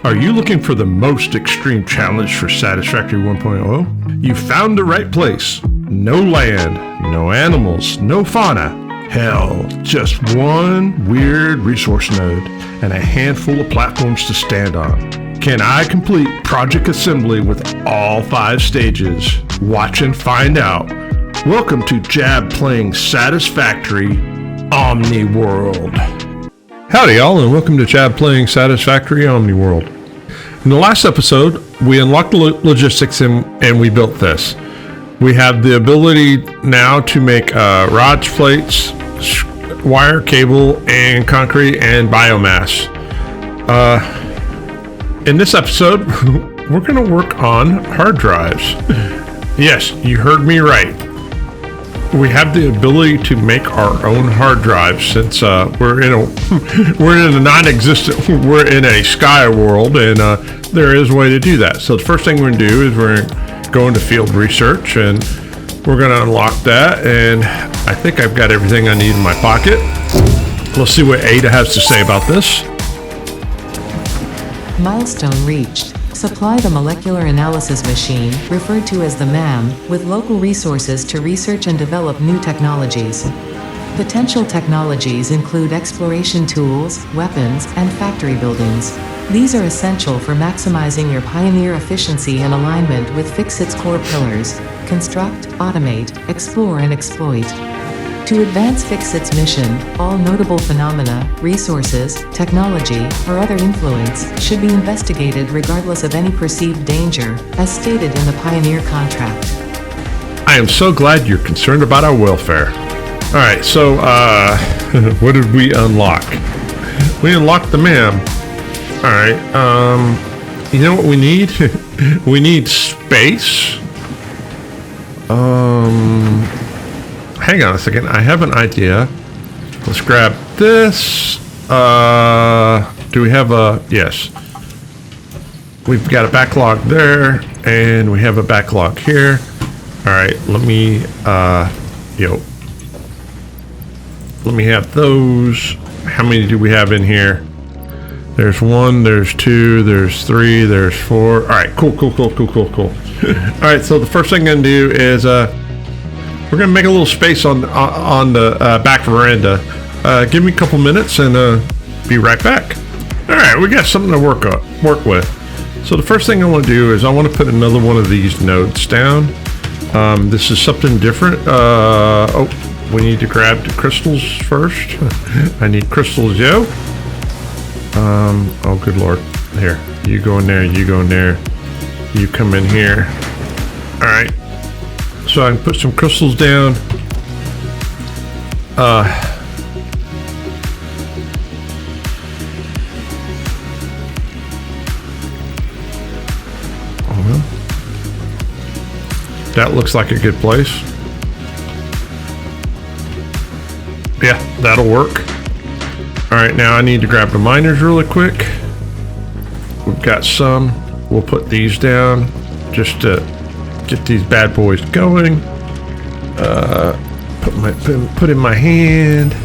Are you looking for the most extreme challenge for Satisfactory 1.0? You found the right place. No land, no animals, no fauna. Hell, just one weird resource node and a handful of platforms to stand on. Can I complete Project Assembly with all 5 stages? Watch and find out. Welcome to Jab playing Satisfactory Omni World. Howdy y'all, and welcome to Jab playing Satisfactory Omni World. In the last episode, we unlocked the logistics and we built this. We have the ability now to make rods, plates, wire, cable, and concrete, and biomass. In this episode, we're going to work on hard drives. Yes, you heard me right. We have the ability to make our own hard drives since we're in a sky world, and there is a way to do that. So the first thing we're going to do is we're going to go into field research, and we're going to unlock that. And I think I've got everything I need in my pocket. Let's see what Ada has to say about this. Milestone reached. Supply the molecular analysis machine, referred to as the MAM, with local resources to research and develop new technologies. Potential technologies include exploration tools, weapons, and factory buildings. These are essential for maximizing your Pioneer efficiency and alignment with Fixit's core pillars: construct, automate, explore, and exploit. To advance Fixit's mission, all notable phenomena, resources, technology, or other influence should be investigated regardless of any perceived danger, as stated in the Pioneer contract. I am so glad you're concerned about our welfare. Alright, so, what did we unlock? We unlocked the MAM. Alright, you know what we need? We need space. Hang on a second, I have an idea. Let's grab this. Do we have a, yes. We've got a backlog there, and we have a backlog here. All right, let me have those. How many do we have in here? There's 1, there's 2, there's 3, there's 4. All right, cool. All right, so the first thing I'm gonna do is, we're going to make a little space on the back veranda. Give me a couple minutes and be right back. All right, we got something to work with. So the first thing I want to do is I want to put another one of these nodes down. This is something different. We need to grab the crystals first. I need crystals, yo. Oh, good Lord. Here, you go in there, you go in there. You come in here. All right. So I can put some crystals down. Oh well. That looks like a good place. Yeah, that'll work. Alright, now I need to grab the miners really quick. We've got some. We'll put these down just to get these bad boys going. Put in my hand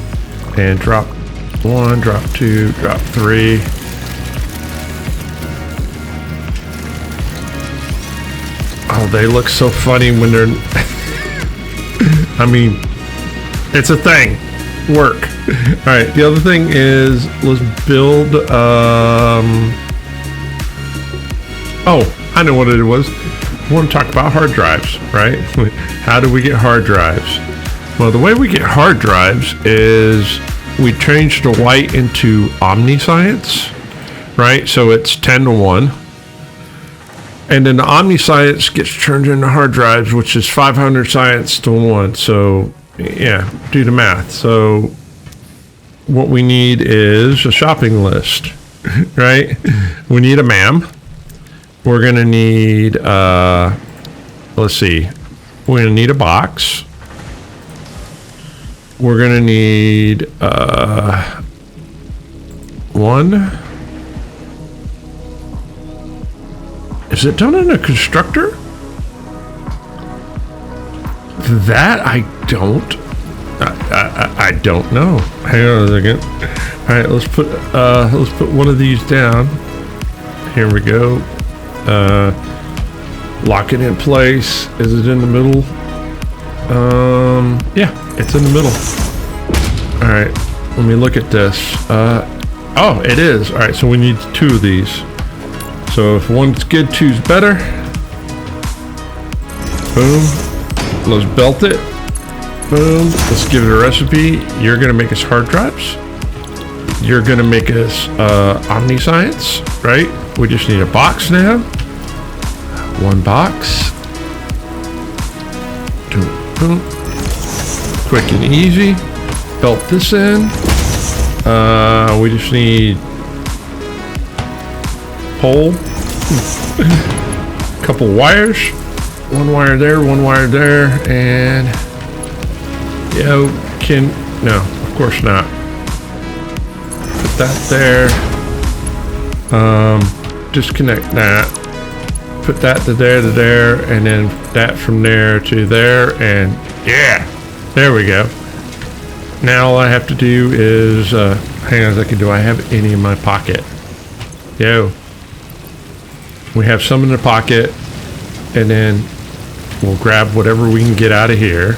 and drop 1, drop 2, drop 3. Oh, they look so funny when they're I mean, it's a thing. Work. All right, the other thing is let's build oh, I know what it was. I want to talk about hard drives, right? How do we get hard drives? Well, the way we get hard drives is we change the white into omniscience, right? So it's 10-1. And then the omniscience gets turned into hard drives, which is 500 science to 1. So, yeah, do the math. So what we need is a shopping list, right? We need a MAM. We're going to need, let's see, we're going to need a box. We're going to need, 1. Is it done in a constructor? That I don't. I don't know. Hang on a second. All right, let's put one of these down Here we go. Lock it in place. Is it in the middle? Yeah, it's in the middle. All right, let me look at this. Oh, it is. All right, so we need 2 of these. So if one's good, 2's better. Boom. Let's belt it. Boom. Let's give it a recipe. You're gonna make us hard drives. You're gonna make us omniscience, right? We just need a box now. 1 box. Boom. Quick and easy. Belt this in. We just need pole. Couple wires. 1 wire there, 1 wire there, and no, of course not. Put that there. Disconnect that. Put that to there, and then that from there to there, and yeah, there we go. Now all I have to do is, hang on a second, do I have any in my pocket? Yo. We have some in the pocket, and then we'll grab whatever we can get out of here.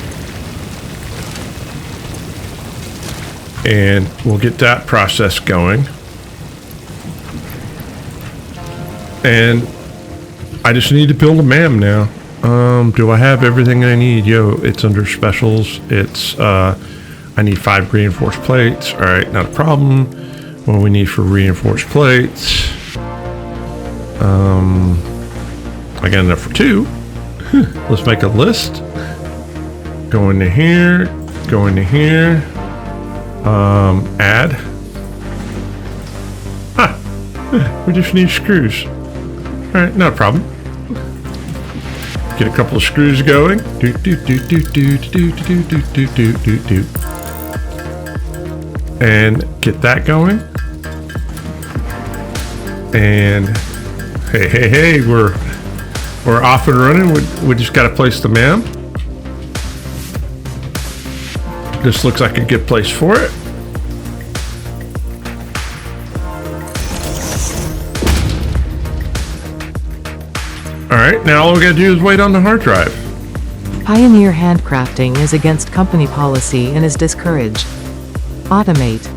And we'll get that process going. And I just need to build a MAM now. Do I have everything I need? Yo, it's under specials. It's, I need 5 reinforced plates. All right, not a problem. What we need for reinforced plates. I got enough for 2. Let's make a list. Go into here. Go into here. Add. We just need screws. All right, not a problem. Get a couple of screws going. And get that going. And hey, we're off and running. We just got to place the MAM. This looks like a good place for it. All right, now all we gotta do is wait on the hard drive. Pioneer handcrafting is against company policy and is discouraged. Automate.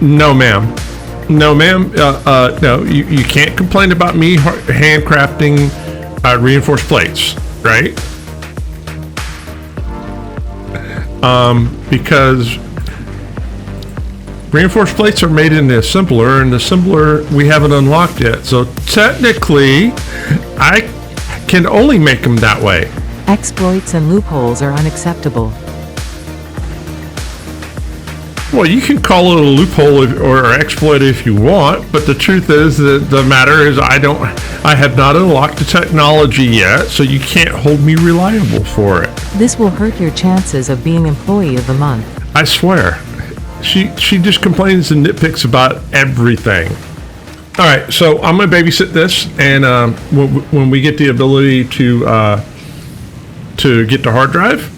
No, ma'am. No, ma'am. No, you can't complain about me handcrafting reinforced plates, right? Because reinforced plates are made in the assembler, and the assembler we haven't unlocked yet. So technically, I can only make them that way. Exploits and loopholes are unacceptable. Well, you can call it a loophole or exploit if you want, but the truth is that the matter is I have not unlocked the technology yet, so you can't hold me reliable for it. This will hurt your chances of being Employee of the Month. I swear. She just complains and nitpicks about everything. All right, so I'm gonna babysit this, and when we get the ability to get the hard drive,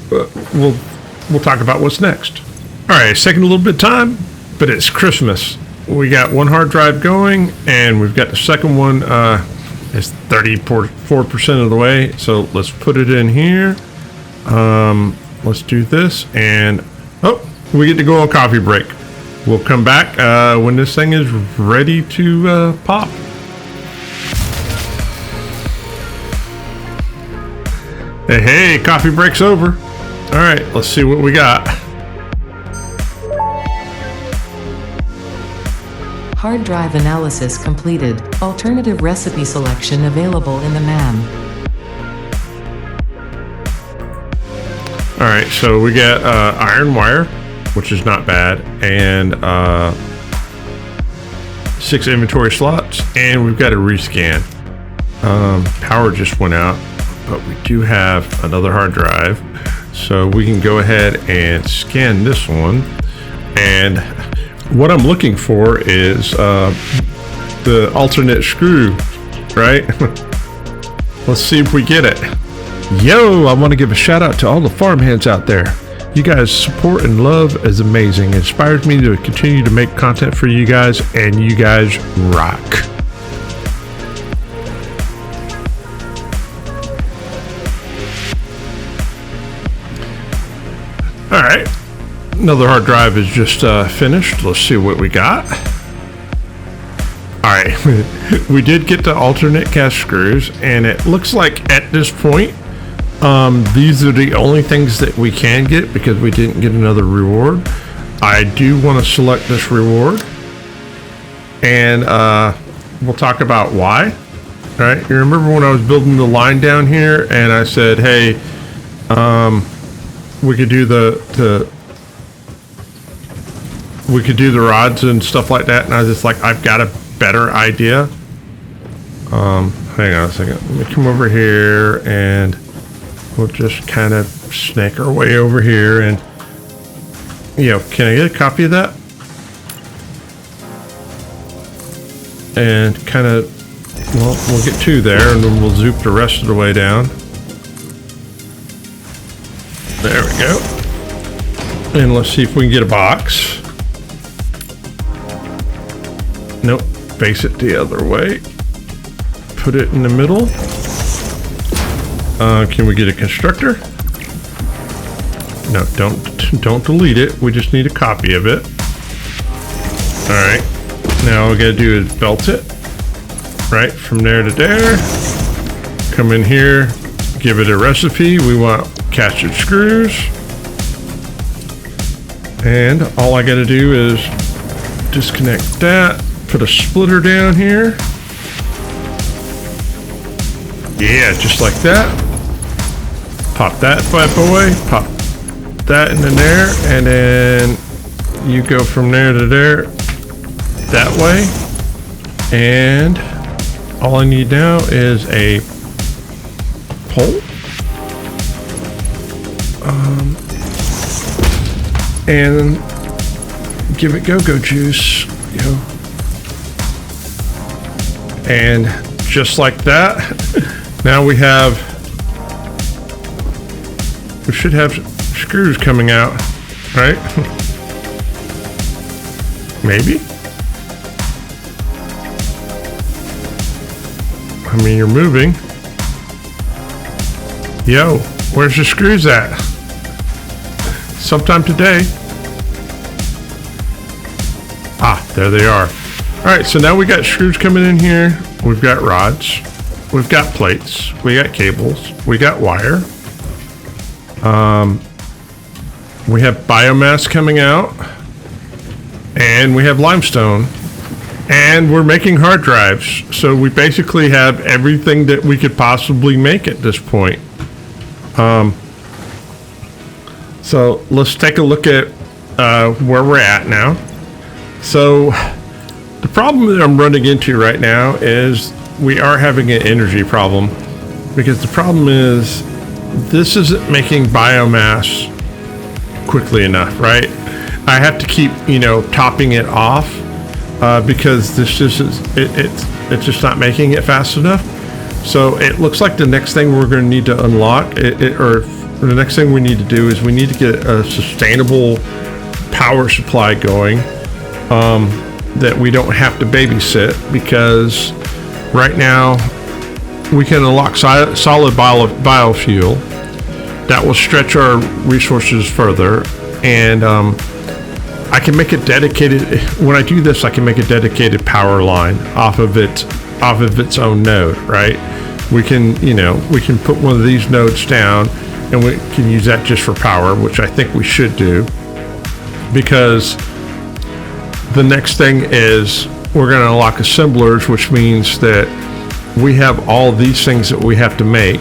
we'll talk about what's next. All right, it's taking a little bit of time, but it's Christmas. We got one hard drive going, and we've got the second one. It's 34% of the way, so let's put it in here. Let's do this, and we get to go on coffee break. We'll come back when this thing is ready to pop. Hey, coffee break's over. All right, let's see what we got. Hard drive analysis completed. Alternative recipe selection available in the MAM. All right, so we got iron wire, which is not bad, and 6 inventory slots, and we've got a rescan. Power just went out, but we do have another hard drive, so we can go ahead and scan this one. And what I'm looking for is the alternate screw, right? Let's see if we get it. Yo, I want to give a shout out to all the farmhands out there. You guys' support and love is amazing. It inspires me to continue to make content for you guys, and you guys rock. All right, another hard drive is just finished. Let's see what we got. All right, we did get the alternate cast screws, and it looks like at this point, these are the only things that we can get because we didn't get another reward. I do want to select this reward, and we'll talk about why. All right, you remember when I was building the line down here, and I said, hey, we could do we could do the rods and stuff like that, and I was just like, I've got a better idea. Hang on a second. Let me come over here, and we'll just kind of snake our way over here, and can I get a copy of that? And kind of, well, we'll get two there, and then we'll zoop the rest of the way down. There we go. And let's see if we can get a box. Nope. Face it the other way. Put it in the middle. Can we get a constructor? No, don't delete it. We just need a copy of it. All right. Now all we gotta do is belt it. Right from there to there. Come in here. Give it a recipe. We want casted screws. And all I gotta do is disconnect that. Put a splitter down here. Yeah, just like that. Pop that bad boy. Pop that in there, and then you go from there to there that way. And all I need now is a pole. And give it go-go juice. And just like that, now we should have screws coming out, right? Maybe. I mean, you're moving. Yo, where's the screws at? Sometime today. Ah, there they are. All right, so now we got screws coming in here. We've got rods. We've got plates. We got cables. We got wire. We have biomass coming out. And we have limestone. And we're making hard drives. So we basically have everything that we could possibly make at this point. So let's take a look at where we're at now. So the problem that I'm running into right now is we are having an energy problem, because the problem is this isn't making biomass quickly enough, right? I have to keep, topping it off because this just it's just not making it fast enough. So it looks like the next thing we're going to need to unlock or the next thing we need to do is we need to get a sustainable power supply going that we don't have to babysit, because right now we can unlock solid biofuel that will stretch our resources further, and I can make a dedicated, when I do this, I can make a dedicated power line off of its own node, right? We can put one of these nodes down, and we can use that just for power, which I think we should do, because the next thing is we're going to unlock assemblers, which means that we have all these things that we have to make,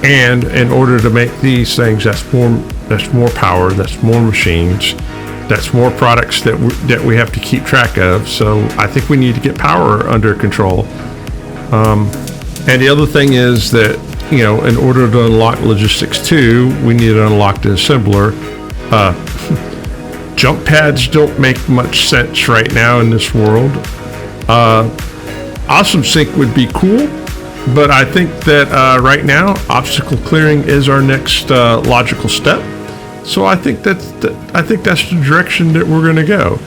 and in order to make these things, that's more power, that's more machines, that's more products that we have to keep track of. So I think we need to get power under control. And the other thing is that, in order to unlock logistics 2, we need to unlock the assembler. Jump pads don't make much sense right now in this world. Awesome Sync would be cool, but I think that right now obstacle clearing is our next logical step. So I think that's the direction that we're going to go.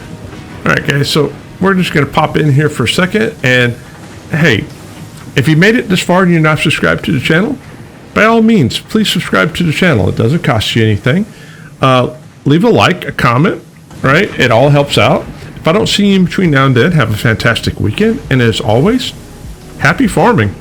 All right, guys. So we're just going to pop in here for a second, and hey, if you made it this far and you're not subscribed to the channel, by all means, please subscribe to the channel. It doesn't cost you anything. Leave a like, a comment, right? It all helps out. If I don't see you in between now and then, have a fantastic weekend. And as always, happy farming.